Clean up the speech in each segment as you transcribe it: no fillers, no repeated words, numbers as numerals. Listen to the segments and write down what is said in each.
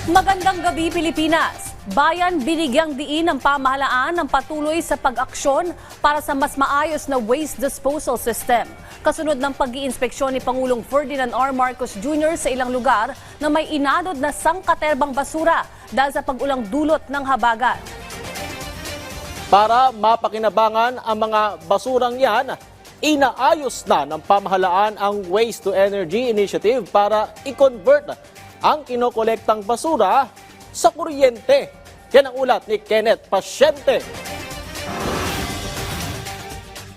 Magandang gabi, Pilipinas! Bayan, binigyang diin ng pamahalaan ng patuloy sa pag-aksyon para sa mas maayos na waste disposal system. Kasunod ng pag-iinspeksyon ni Pangulong Ferdinand R. Marcos Jr. sa ilang lugar na may inanod na sangkaterbang basura dahil sa pag-ulang dulot ng habagat. Para mapakinabangan ang mga basurang yan, inaayos na ng pamahalaan ang Waste to Energy Initiative para i-convert ang kinokolektang basura sa kuryente. Yan ang ulat ni Kenneth Pasyente.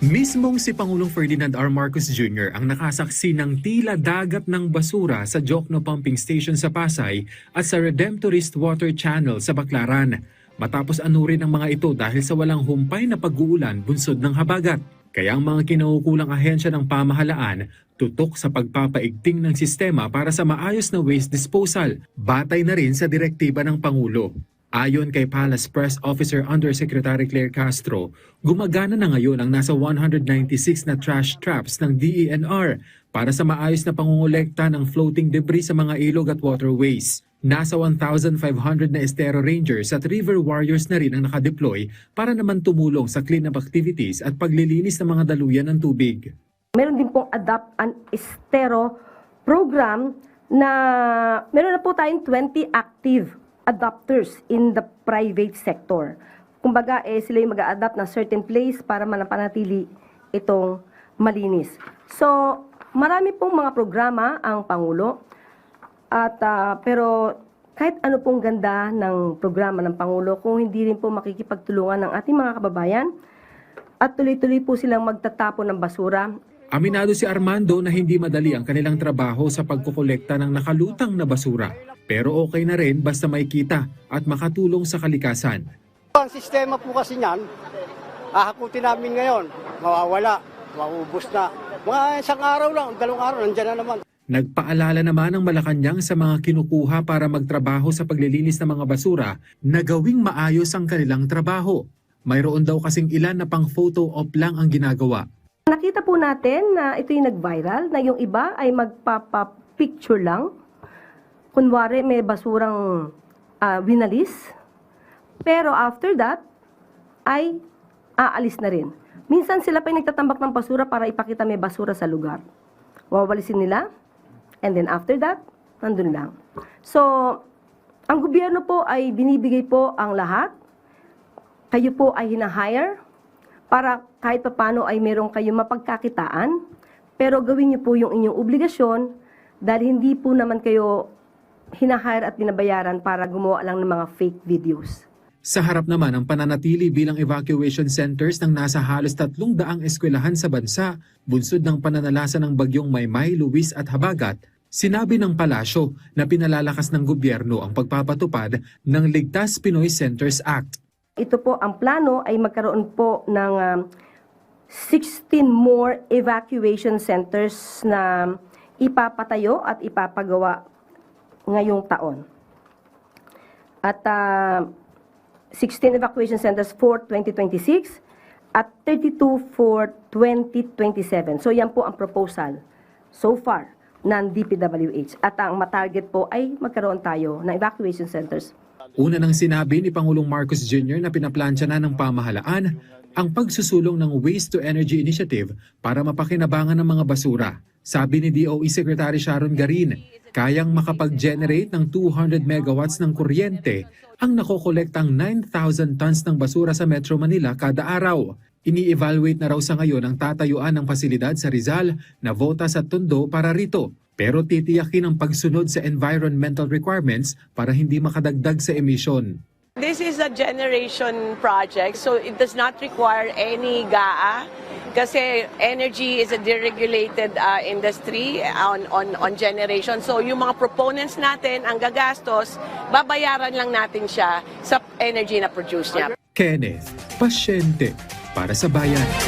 Mismong si Pangulong Ferdinand R. Marcos Jr. ang nakasaksi ng tila dagat ng basura sa Jokno Pumping Station sa Pasay at sa Redemptorist Water Channel sa Baclaran. Matapos anurin ang mga ito dahil sa walang humpay na pag-uulan bunsod ng habagat. Kaya ang mga kinaukulang ahensya ng pamahalaan tutok sa pagpapaigting ng sistema para sa maayos na waste disposal, batay na rin sa direktiba ng Pangulo. Ayon kay Palace Press Officer Undersecretary Claire Castro, gumagana na ngayon ang nasa 196 na trash traps ng DENR para sa maayos na pangungulekta ng floating debris sa mga ilog at waterways. Nasa 1,500 na Estero Rangers at River Warriors na rin ang nakadeploy para naman tumulong sa cleanup activities at paglilinis ng mga daluyan ng tubig. Meron din pong Adopt an Estero program na meron na po tayong 20 active adopters in the private sector. Kumbaga, sila yung mag-a-adapt ng certain place para manapanatili itong malinis. So, marami pong mga programa ang Pangulo. Pero kahit ano pong ganda ng programa ng Pangulo, kung hindi rin po makikipagtulungan ng ating mga kababayan at tuloy-tuloy po silang magtatapon ng basura. Aminado si Armando na hindi madali ang kanilang trabaho sa pagkukolekta ng nakalutang na basura. Pero okay na rin basta may kita at makatulong sa kalikasan. Ang sistema po kasi niyan, hahakutin namin ngayon, mawawala, maubos na. Mga isang araw lang, 2 araw, nandiyan na naman. Nagpaalala naman ang Malacanang sa mga kinukuha para magtrabaho sa paglilinis ng mga basura na gawing maayos ang kanilang trabaho. Mayroon daw kasing ilan na pang photo op lang ang ginagawa. Nakita po natin na ito yung nag-viral, na yung iba ay magpapa-picture lang. Kunwari may basurang winalis, pero after that ay aalis na rin. Minsan sila pa yung nagtatambak ng basura para ipakita may basura sa lugar. Wawalisin nila, and then after that, nandun lang. So, ang gobyerno po ay binibigay po ang lahat. Kayo po ay hinahire para kahit paano ay meron kayong mapagkakitaan, pero gawin niyo po yung inyong obligasyon dahil hindi po naman kayo hinahire at binabayaran para gumawa lang ng mga fake videos. Sa harap naman ang pananatili bilang evacuation centers ng nasa halos 300 eskwelahan sa bansa, bunsod ng pananalasa ng bagyong Maymay, Luis at Habagat, sinabi ng palasyo na pinalalakas ng gobyerno ang pagpapatupad ng Ligtas Pinoy Centers Act. Ito po, ang plano ay magkaroon po ng 16 more evacuation centers na ipapatayo at ipapagawa ngayong taon. At 16 evacuation centers for 2026 at 32 for 2027. So yan po ang proposal so far ng DPWH. At ang matarget po ay magkaroon tayo ng evacuation centers. Una nang sinabi ni Pangulong Marcos Jr. na pinaplansya na ng pamahalaan ang pagsusulong ng Waste to Energy Initiative para mapakinabangan ng mga basura. Sabi ni DOE Secretary Sharon Garin, kayang makapag-generate ng 200 megawatts ng kuryente ang nakokolektang 9,000 tons ng basura sa Metro Manila kada araw. Ini-evaluate na raw sa ngayon ang tatayuan ng pasilidad sa Rizal, Navotas at Tondo para rito. Pero titiyakin ang pagsunod sa environmental requirements para hindi makadagdag sa emisyon. This is a generation project, so it does not require any GAA kasi energy is a deregulated industry on generation. So yung mga proponents natin, ang gagastos, babayaran lang natin siya sa energy na produce niya. Kenneth Pasyente para sa Bayan.